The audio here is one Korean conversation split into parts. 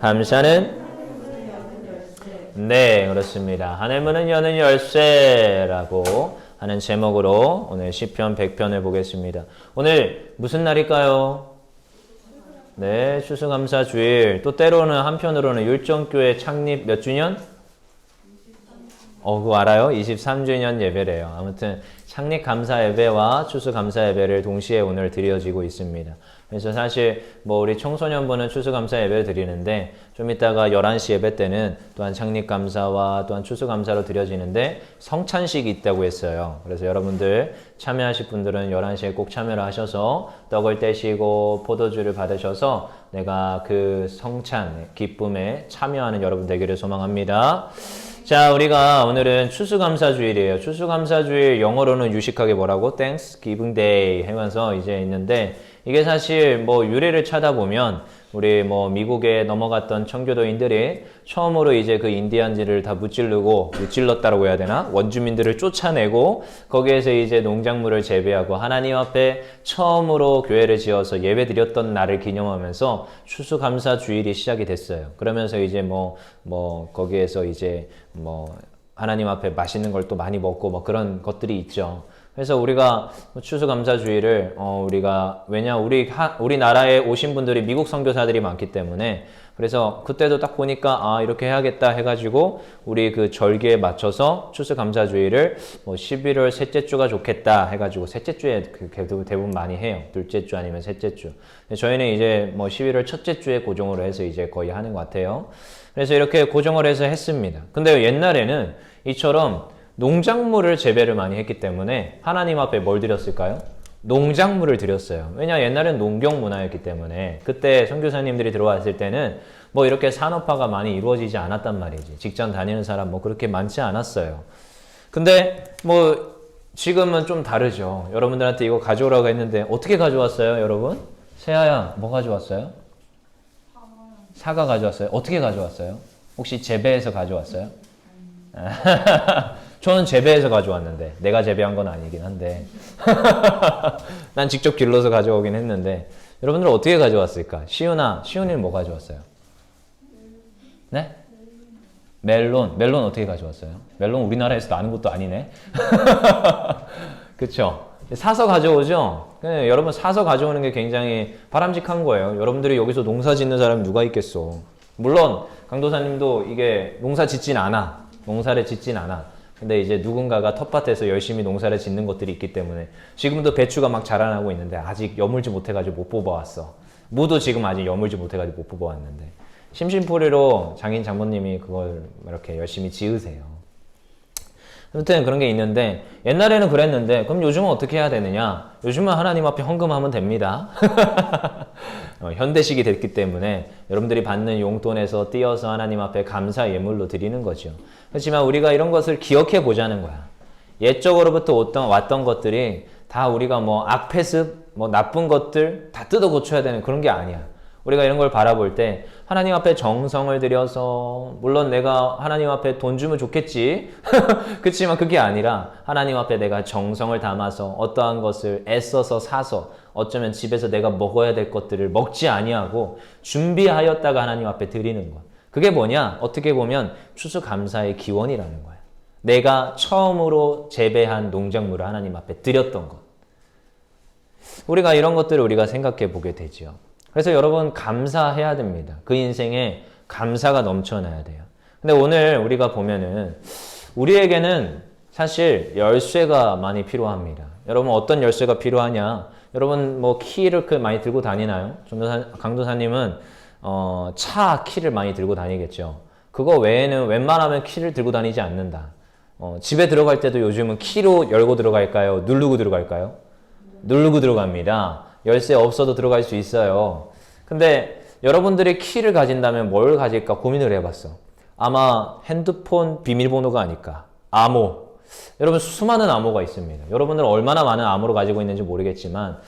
감사는 네, 그렇습니다. 하늘문은 여는 열쇠라고 하는 제목으로 오늘 시편 100편을 보겠습니다. 오늘 무슨 날일까요? 네, 추수감사주일. 또 때로는 한편으로는 율정교회 창립 몇 주년? 그거 알아요? 23주년 예배래요. 아무튼 창립 감사 예배와 추수 감사 예배를 동시에 오늘 드려지고 있습니다. 그래서 사실 뭐 우리 청소년부는 추수 감사 예배를 드리는데 좀 이따가 11시 예배 때는 또한 창립 감사와 또한 추수 감사로 드려지는데 성찬식이 있다고 했어요. 그래서 여러분들 참여하실 분들은 11시에 꼭 참여를 하셔서 떡을 떼시고 포도주를 받으셔서 내가 그 성찬 기쁨에 참여하는 여러분 되기를 소망합니다. 자, 우리가 오늘은 추수감사주일이에요. 추수감사주일 영어로는 유식하게 뭐라고? Thanksgiving Day 하면서 이제 있는데 이게 사실 뭐 유래를 찾아보면 우리 뭐 미국에 넘어갔던 청교도인들이 처음으로 이제 그 인디안들을 다 무찔렀다고 해야 되나? 원주민들을 쫓아내고 거기에서 이제 농작물을 재배하고 하나님 앞에 처음으로 교회를 지어서 예배 드렸던 날을 기념하면서 추수감사주일이 시작이 됐어요. 그러면서 이제 뭐 거기에서 이제 뭐 하나님 앞에 맛있는 걸 또 많이 먹고 뭐 그런 것들이 있죠. 그래서 우리가 추수감사주일을 왜냐 우리나라에 오신 분들이 미국 선교사들이 많기 때문에 그래서 그때도 딱 보니까 이렇게 해야겠다 해가지고 우리 그 절기에 맞춰서 추수감사주일을 뭐 11월 셋째 주가 좋겠다 해가지고 셋째 주에 대부분 많이 해요. 둘째 주 아니면 셋째 주. 저희는 이제 뭐 11월 첫째 주에 고정으로 해서 이제 거의 하는 것 같아요. 그래서 이렇게 고정을 해서 했습니다. 근데 옛날에는 이처럼 농작물을 재배를 많이 했기 때문에 하나님 앞에 뭘 드렸을까요? 농작물을 드렸어요. 왜냐 옛날엔 농경 문화였기 때문에 그때 선교사님들이 들어왔을 때는 뭐 이렇게 산업화가 많이 이루어지지 않았단 말이지. 직장 다니는 사람 뭐 그렇게 많지 않았어요. 근데 뭐 지금은 좀 다르죠. 여러분들한테 이거 가져오라고 했는데 어떻게 가져왔어요, 여러분? 세아야, 뭐 가져왔어요? 사과 가져왔어요. 어떻게 가져왔어요? 혹시 재배해서 가져왔어요? 저는 재배해서 가져왔는데 내가 재배한 건 아니긴 한데 난 직접 길러서 가져오긴 했는데 여러분들 어떻게 가져왔을까? 시훈이는 뭐 가져왔어요? 네? 멜론 어떻게 가져왔어요? 멜론 우리나라에서 나는 것도 아니네. 그쵸? 사서 가져오죠? 여러분 사서 가져오는 게 굉장히 바람직한 거예요. 여러분들이 여기서 농사 짓는 사람이 누가 있겠어. 물론 강도사님도 이게 농사를 짓진 않아. 근데 이제 누군가가 텃밭에서 열심히 농사를 짓는 것들이 있기 때문에 지금도 배추가 막 자라나고 있는데 아직 여물지 못해가지고 못 뽑아왔어. 무도 지금 아직 여물지 못해가지고 못 뽑아왔는데 심심풀이로 장모님이 그걸 이렇게 열심히 지으세요. 아무튼 그런 게 있는데 옛날에는 그랬는데 그럼 요즘은 어떻게 해야 되느냐? 요즘은 하나님 앞에 헌금하면 됩니다. 현대식이 됐기 때문에 여러분들이 받는 용돈에서 띄어서 하나님 앞에 감사 예물로 드리는 거죠. 그렇지만 우리가 이런 것을 기억해 보자는 거야. 옛적으로부터 왔던 것들이 다 우리가 뭐 악패습, 뭐 나쁜 것들 다 뜯어 고쳐야 되는 그런 게 아니야. 우리가 이런 걸 바라볼 때 하나님 앞에 정성을 들여서 물론 내가 하나님 앞에 돈 주면 좋겠지. 그렇지만 그게 아니라 하나님 앞에 내가 정성을 담아서 어떠한 것을 애써서 사서 어쩌면 집에서 내가 먹어야 될 것들을 먹지 아니하고 준비하였다가 하나님 앞에 드리는 것. 그게 뭐냐? 어떻게 보면 추수감사의 기원이라는 거야. 내가 처음으로 재배한 농작물을 하나님 앞에 드렸던 것. 우리가 이런 것들을 우리가 생각해 보게 되죠. 그래서 여러분 감사해야 됩니다. 그 인생에 감사가 넘쳐나야 돼요. 근데 오늘 우리가 보면은 우리에게는 사실 열쇠가 많이 필요합니다. 여러분 어떤 열쇠가 필요하냐? 여러분 뭐 키를 많이 들고 다니나요? 강도사님은 차 키를 많이 들고 다니겠죠. 그거 외에는 웬만하면 키를 들고 다니지 않는다. 집에 들어갈 때도 요즘은 키로 열고 들어갈까요? 누르고 들어갈까요? 누르고 들어갑니다. 열쇠 없어도 들어갈 수 있어요. 근데 여러분들이 키를 가진다면 뭘 가질까 고민을 해봤어. 아마 핸드폰 비밀번호가 아닐까. 암호. 여러분 수많은 암호가 있습니다. 여러분들 얼마나 많은 암호를 가지고 있는지 모르겠지만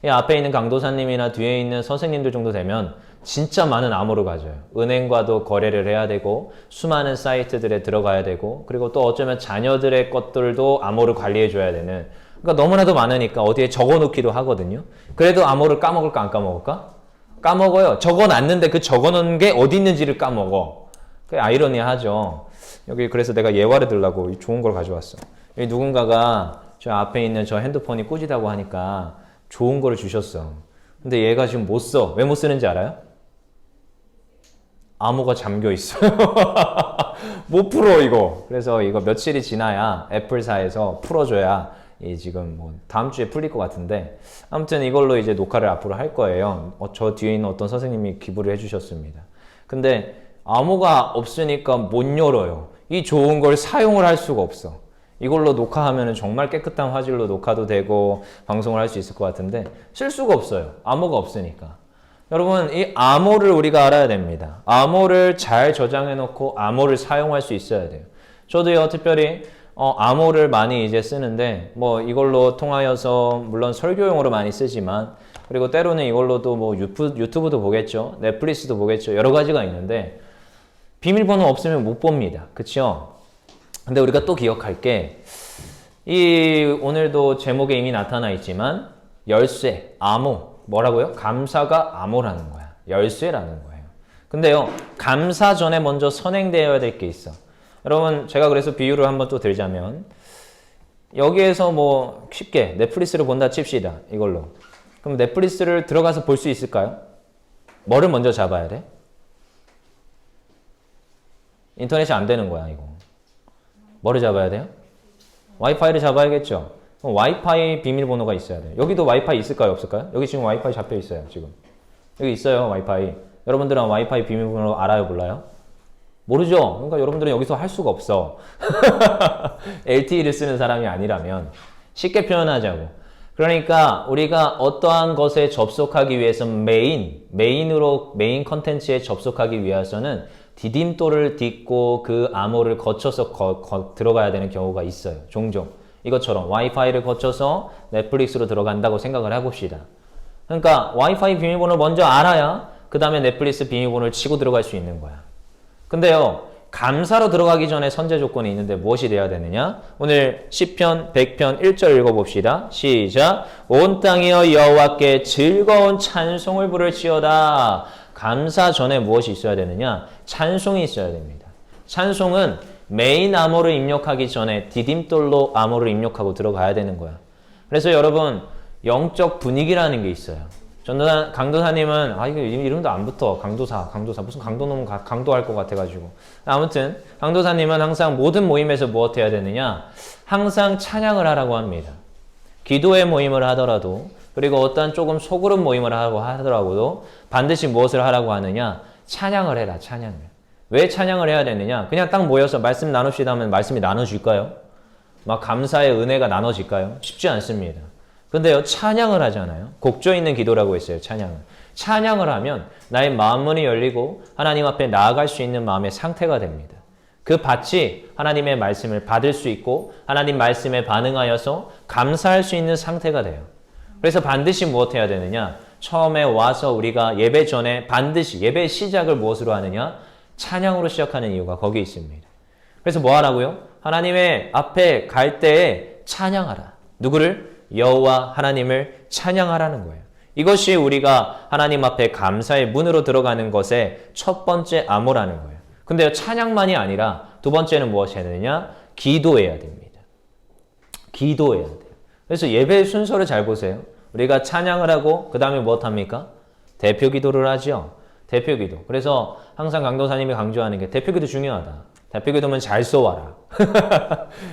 이 앞에 있는 강도사님이나 뒤에 있는 선생님들 정도 되면 진짜 많은 암호를 가져요. 은행과도 거래를 해야 되고 수많은 사이트들에 들어가야 되고 그리고 또 어쩌면 자녀들의 것들도 암호를 관리해 줘야 되는 그러니까 너무나도 많으니까 어디에 적어놓기도 하거든요. 그래도 암호를 까먹을까 안 까먹을까? 까먹어요. 적어놨는데 그 적어놓은 게 어디 있는지를 까먹어. 그 아이러니하죠. 여기 그래서 내가 예화를 들라고 좋은 걸 가져왔어. 여기 누군가가 저 앞에 있는 저 핸드폰이 꾸지다고 하니까 좋은 거를 주셨어. 근데 얘가 지금 못 써. 왜 못 쓰는지 알아요? 암호가 잠겨 있어. 못 풀어 이거. 그래서 이거 며칠이 지나야 애플사에서 풀어줘야 이 지금 뭐 다음 주에 풀릴 것 같은데 아무튼 이걸로 이제 녹화를 앞으로 할 거예요. 저 뒤에 있는 어떤 선생님이 기부를 해주셨습니다. 근데 암호가 없으니까 못 열어요. 이 좋은 걸 사용을 할 수가 없어. 이걸로 녹화하면 정말 깨끗한 화질로 녹화도 되고 방송을 할 수 있을 것 같은데 쓸 수가 없어요. 암호가 없으니까. 여러분 이 암호를 우리가 알아야 됩니다. 암호를 잘 저장해 놓고 암호를 사용할 수 있어야 돼요. 저도요 특별히 암호를 많이 이제 쓰는데 뭐 이걸로 통하여서 물론 설교용으로 많이 쓰지만 그리고 때로는 이걸로도 뭐 유튜브도 보겠죠. 넷플릭스도 보겠죠. 여러 가지가 있는데 비밀번호 없으면 못 봅니다. 그쵸? 근데 우리가 또 기억할 게 이 오늘도 제목에 이미 나타나 있지만 열쇠, 암호 뭐라고요? 감사가 암호라는 거야. 열쇠라는 거예요. 근데요 감사 전에 먼저 선행되어야 될 게 있어. 여러분 제가 그래서 비유를 한번 또 들자면 여기에서 뭐 쉽게 넷플릭스를 본다 칩시다. 이걸로. 그럼 넷플릭스를 들어가서 볼 수 있을까요? 뭐를 먼저 잡아야 돼? 인터넷이 안 되는 거야 이거. 뭐를 잡아야 돼요? 와이파이를 잡아야겠죠. 그럼 와이파이 비밀번호가 있어야 돼요. 여기도 와이파이 있을까요? 없을까요? 여기 지금 와이파이 잡혀 있어요. 지금 여기 있어요 와이파이. 여러분들은 와이파이 비밀번호 알아요? 몰라요? 모르죠? 그러니까 여러분들은 여기서 할 수가 없어. LTE를 쓰는 사람이 아니라면. 쉽게 표현하자고. 그러니까 우리가 어떠한 것에 접속하기 위해서 메인 컨텐츠에 접속하기 위해서는 디딤돌을 딛고 그 암호를 거쳐서 들어가야 되는 경우가 있어요. 종종. 이것처럼 와이파이를 거쳐서 넷플릭스로 들어간다고 생각을 해봅시다. 그러니까 와이파이 비밀번호를 먼저 알아야 그 다음에 넷플릭스 비밀번호를 치고 들어갈 수 있는 거야. 근데요 감사로 들어가기 전에 선제 조건이 있는데 무엇이 돼야 되느냐? 오늘 시편 100편 1절 읽어봅시다. 시작. 온 땅이여 여호와께 즐거운 찬송을 부를지어다. 감사 전에 무엇이 있어야 되느냐? 찬송이 있어야 됩니다. 찬송은 메인 암호를 입력하기 전에 디딤돌로 암호를 입력하고 들어가야 되는 거야. 그래서 여러분 영적 분위기라는 게 있어요. 강도사님은 이거 이름도 안 붙어. 강도사 무슨 강도놈 강도할 것 같아가지고 아무튼 강도사님은 항상 모든 모임에서 무엇 해야 되느냐? 항상 찬양을 하라고 합니다. 기도의 모임을 하더라도 그리고 어떤 조금 소그룹 모임을 하고 하더라도 반드시 무엇을 하라고 하느냐? 찬양을 해라. 찬양을. 왜 찬양을 해야 되느냐? 그냥 딱 모여서 말씀 나눕시다 하면 말씀이 나눠질까요? 막 감사의 은혜가 나눠질까요? 쉽지 않습니다. 근데요 찬양을 하잖아요. 곡조 있는 기도라고 했어요. 찬양을. 찬양을 하면 나의 마음문이 열리고 하나님 앞에 나아갈 수 있는 마음의 상태가 됩니다. 그 밭이 하나님의 말씀을 받을 수 있고 하나님 말씀에 반응하여서 감사할 수 있는 상태가 돼요. 그래서 반드시 무엇 해야 되느냐? 처음에 와서 우리가 예배 전에 반드시 예배 시작을 무엇으로 하느냐? 찬양으로 시작하는 이유가 거기 있습니다. 그래서 뭐 하라고요? 하나님의 앞에 갈 때에 찬양하라. 누구를? 여호와 하나님을 찬양하라는 거예요. 이것이 우리가 하나님 앞에 감사의 문으로 들어가는 것의 첫 번째 암호라는 거예요. 근데 찬양만이 아니라 두 번째는 무엇이 해야 되느냐? 기도해야 됩니다. 기도해야 돼요. 그래서 예배의 순서를 잘 보세요. 우리가 찬양을 하고 그 다음에 무엇 합니까? 대표 기도를 하죠. 대표 기도. 그래서 항상 강도사님이 강조하는 게 대표 기도 중요하다. 대표 기도면 잘 써와라.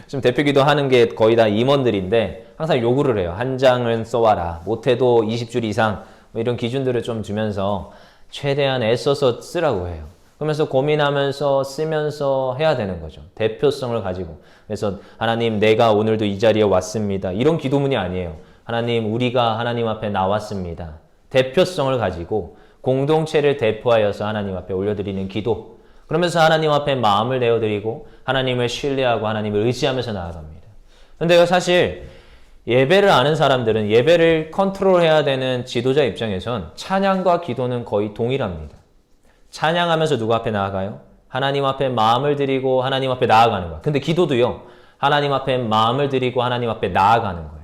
지금 대표 기도 하는 게 거의 다 임원들인데 항상 요구를 해요. 한 장은 써와라. 못해도 20줄 이상 뭐 이런 기준들을 좀 주면서 최대한 애써서 쓰라고 해요. 그러면서 고민하면서 쓰면서 해야 되는 거죠. 대표성을 가지고. 그래서 하나님 내가 오늘도 이 자리에 왔습니다. 이런 기도문이 아니에요. 하나님 우리가 하나님 앞에 나왔습니다. 대표성을 가지고 공동체를 대표하여서 하나님 앞에 올려드리는 기도. 그러면서 하나님 앞에 마음을 내어드리고 하나님을 신뢰하고 하나님을 의지하면서 나아갑니다. 근데 사실 예배를 아는 사람들은 예배를 컨트롤해야 되는 지도자 입장에선 찬양과 기도는 거의 동일합니다. 찬양하면서 누구 앞에 나아가요? 하나님 앞에 마음을 드리고 하나님 앞에 나아가는 거예요. 근데 기도도요. 하나님 앞에 마음을 드리고 하나님 앞에 나아가는 거예요.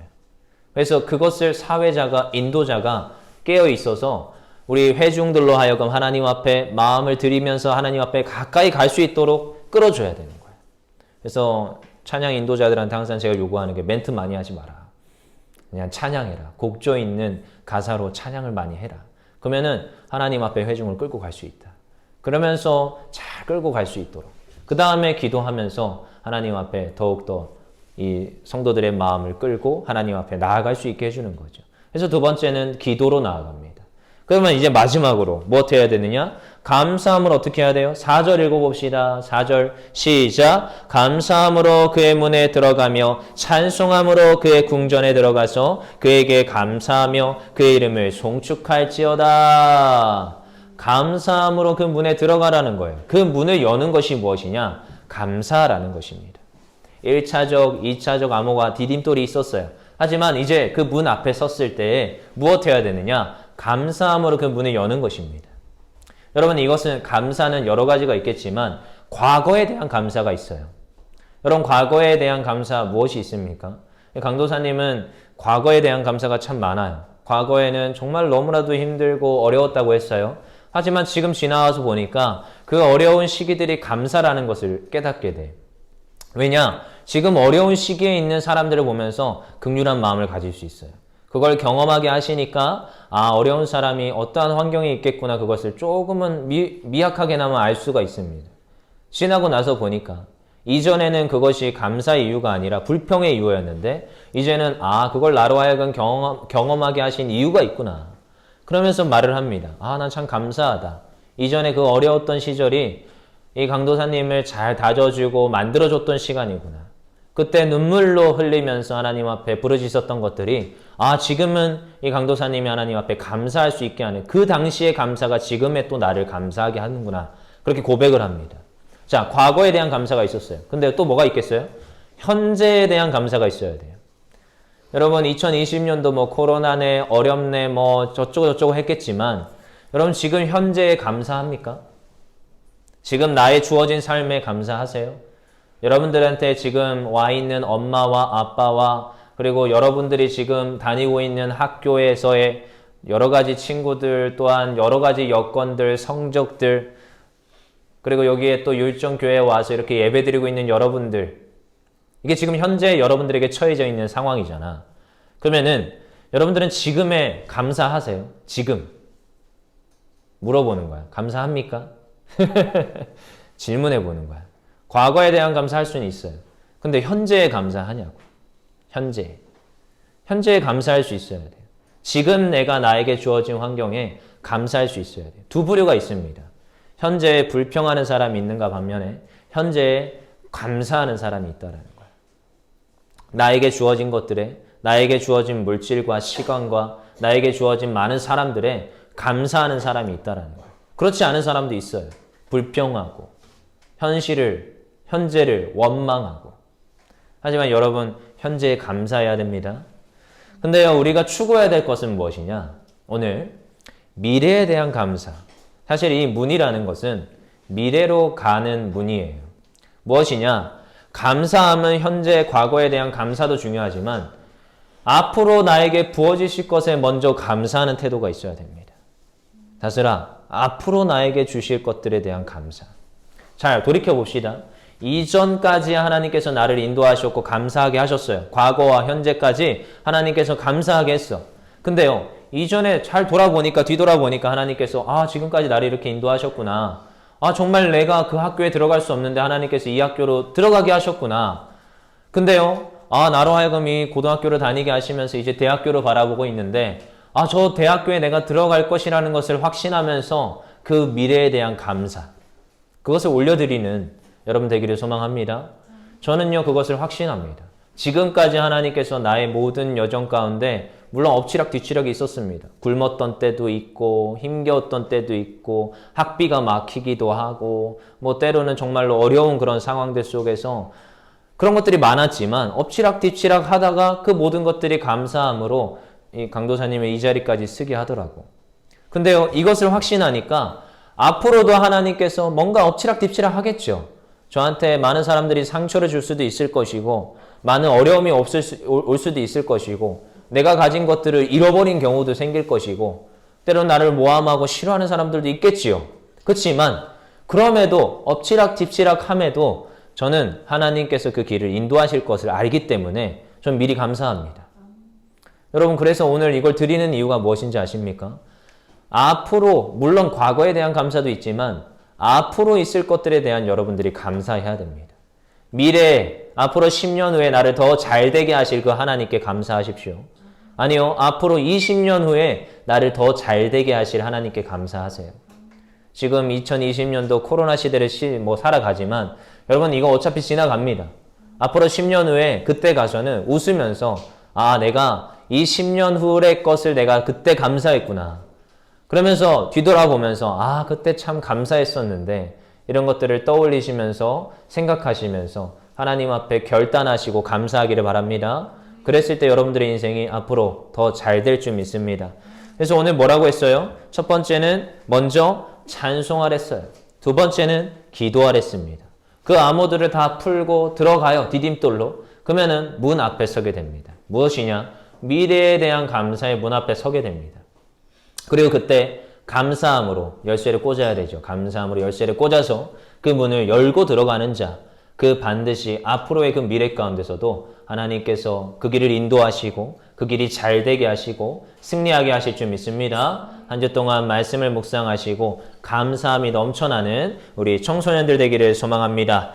그래서 그것을 사회자가 인도자가 깨어 있어서 우리 회중들로 하여금 하나님 앞에 마음을 들이면서 하나님 앞에 가까이 갈 수 있도록 끌어줘야 되는 거예요. 그래서 찬양 인도자들한테 항상 제가 요구하는 게 멘트 많이 하지 마라. 그냥 찬양해라. 곡조 있는 가사로 찬양을 많이 해라. 그러면은 하나님 앞에 회중을 끌고 갈 수 있다. 그러면서 잘 끌고 갈 수 있도록. 그 다음에 기도하면서 하나님 앞에 더욱더 이 성도들의 마음을 끌고 하나님 앞에 나아갈 수 있게 해주는 거죠. 그래서 두 번째는 기도로 나아갑니다. 그러면 이제 마지막으로 무엇 해야 되느냐? 감사함을 어떻게 해야 돼요? 4절 읽어봅시다. 4절 시작. 감사함으로 그의 문에 들어가며 찬송함으로 그의 궁전에 들어가서 그에게 감사하며 그의 이름을 송축할지어다. 감사함으로 그 문에 들어가라는 거예요. 그 문을 여는 것이 무엇이냐? 감사라는 것입니다. 1차적, 2차적 암호가 디딤돌이 있었어요. 하지만 이제 그 문 앞에 섰을 때 무엇 해야 되느냐? 감사함으로 그 문을 여는 것입니다. 여러분, 이것은 감사는 여러 가지가 있겠지만 과거에 대한 감사가 있어요. 여러분, 과거에 대한 감사 무엇이 있습니까? 강도사님은 과거에 대한 감사가 참 많아요. 과거에는 정말 너무나도 힘들고 어려웠다고 했어요. 하지만 지금 지나와서 보니까 그 어려운 시기들이 감사라는 것을 깨닫게 돼. 왜냐? 지금 어려운 시기에 있는 사람들을 보면서 긍휼한 마음을 가질 수 있어요. 그걸 경험하게 하시니까 어려운 사람이 어떠한 환경에 있겠구나, 그것을 조금은 미약하게나마 알 수가 있습니다. 지나고 나서 보니까 이전에는 그것이 감사의 이유가 아니라 불평의 이유였는데 이제는 그걸 나로 하여금 경험하게 하신 이유가 있구나. 그러면서 말을 합니다. 난 참 감사하다. 이전에 그 어려웠던 시절이 이 강도사님을 잘 다져주고 만들어줬던 시간이구나. 그때 눈물로 흘리면서 하나님 앞에 부르짖었던 것들이 지금은 이 강도사님이 하나님 앞에 감사할 수 있게 하는 그 당시의 감사가 지금의 또 나를 감사하게 하는구나. 그렇게 고백을 합니다. 자, 과거에 대한 감사가 있었어요. 근데 또 뭐가 있겠어요? 현재에 대한 감사가 있어야 돼요. 여러분, 2020년도 코로나네, 어렵네, 저쩌고 했겠지만 여러분, 지금 현재에 감사합니까? 지금 나의 주어진 삶에 감사하세요? 여러분들한테 지금 와 있는 엄마와 아빠와 그리고 여러분들이 지금 다니고 있는 학교에서의 여러 가지 친구들, 또한 여러 가지 여건들, 성적들, 그리고 여기에 또 율정교회에 와서 이렇게 예배드리고 있는 여러분들, 이게 지금 현재 여러분들에게 처해져 있는 상황이잖아. 그러면은 여러분들은 지금에 감사하세요? 지금 물어보는 거야. 감사합니까? 질문해 보는 거야. 과거에 대한 감사할 수는 있어요. 근데 현재에 감사하냐고. 현재에 감사할 수 있어야 돼요. 지금 내가 나에게 주어진 환경에 감사할 수 있어야 돼요. 두 부류가 있습니다. 현재에 불평하는 사람이 있는가 반면에 현재에 감사하는 사람이 있다라는 거예요. 나에게 주어진 것들에, 나에게 주어진 물질과 시간과 나에게 주어진 많은 사람들에 감사하는 사람이 있다라는 거예요. 그렇지 않은 사람도 있어요. 불평하고 현재를 원망하고. 하지만 여러분, 현재에 감사해야 됩니다. 근데요, 우리가 추구해야 될 것은 무엇이냐? 오늘 미래에 대한 감사. 사실 이 문이라는 것은 미래로 가는 문이에요. 무엇이냐? 감사함은 현재, 과거에 대한 감사도 중요하지만 앞으로 나에게 부어지실 것에 먼저 감사하는 태도가 있어야 됩니다. 다스라, 앞으로 나에게 주실 것들에 대한 감사. 잘 돌이켜봅시다. 이전까지 하나님께서 나를 인도하셨고 감사하게 하셨어요. 과거와 현재까지 하나님께서 감사하게 했어. 근데요, 이전에 잘 뒤돌아보니까 하나님께서 지금까지 나를 이렇게 인도하셨구나. 정말 내가 그 학교에 들어갈 수 없는데 하나님께서 이 학교로 들어가게 하셨구나. 근데요, 나로 하여금 이 고등학교를 다니게 하시면서 이제 대학교로 바라보고 있는데 저 대학교에 내가 들어갈 것이라는 것을 확신하면서 그 미래에 대한 감사, 그것을 올려드리는 여러분 되기를 소망합니다. 저는요, 그것을 확신합니다. 지금까지 하나님께서 나의 모든 여정 가운데 물론 엎치락 뒤치락이 있었습니다. 굶었던 때도 있고 힘겨웠던 때도 있고 학비가 막히기도 하고 때로는 정말로 어려운 그런 상황들 속에서 그런 것들이 많았지만 엎치락 뒤치락 하다가 그 모든 것들이 감사함으로 이 강도사님의 이 자리까지 쓰게 하더라고. 근데요, 이것을 확신하니까 앞으로도 하나님께서 뭔가 엎치락 뒤치락 하겠죠. 저한테 많은 사람들이 상처를 줄 수도 있을 것이고 많은 어려움이 올 수도 있을 것이고 내가 가진 것들을 잃어버린 경우도 생길 것이고 때론 나를 모함하고 싫어하는 사람들도 있겠지요. 그렇지만 그럼에도 엎치락뒤치락함에도 저는 하나님께서 그 길을 인도하실 것을 알기 때문에 전 미리 감사합니다. 여러분, 그래서 오늘 이걸 드리는 이유가 무엇인지 아십니까? 앞으로 물론 과거에 대한 감사도 있지만 앞으로 있을 것들에 대한 여러분들이 감사해야 됩니다. 미래에 앞으로 10년 후에 나를 더 잘되게 하실 그 하나님께 감사하십시오. 아니요, 앞으로 20년 후에 나를 더 잘되게 하실 하나님께 감사하세요. 지금 2020년도 코로나 시대를 살아가지만 여러분, 이거 어차피 지나갑니다. 앞으로 10년 후에 그때 가서는 웃으면서 내가 이 10년 후의 것을 내가 그때 감사했구나. 그러면서 뒤돌아보면서 그때 참 감사했었는데 이런 것들을 떠올리시면서 생각하시면서 하나님 앞에 결단하시고 감사하기를 바랍니다. 그랬을 때 여러분들의 인생이 앞으로 더 잘 될 줄 믿습니다. 그래서 오늘 뭐라고 했어요? 첫 번째는 먼저 찬송하랬어요. 두 번째는 기도하랬습니다. 그 암호들을 다 풀고 들어가요. 디딤돌로. 그러면은 문 앞에 서게 됩니다. 무엇이냐? 미래에 대한 감사의 문 앞에 서게 됩니다. 그리고 그때 감사함으로 열쇠를 꽂아야 되죠. 감사함으로 열쇠를 꽂아서 그 문을 열고 들어가는 자, 그 반드시 앞으로의 그 미래 가운데서도 하나님께서 그 길을 인도하시고 그 길이 잘 되게 하시고 승리하게 하실 줄 믿습니다. 한 주 동안 말씀을 묵상하시고 감사함이 넘쳐나는 우리 청소년들 되기를 소망합니다.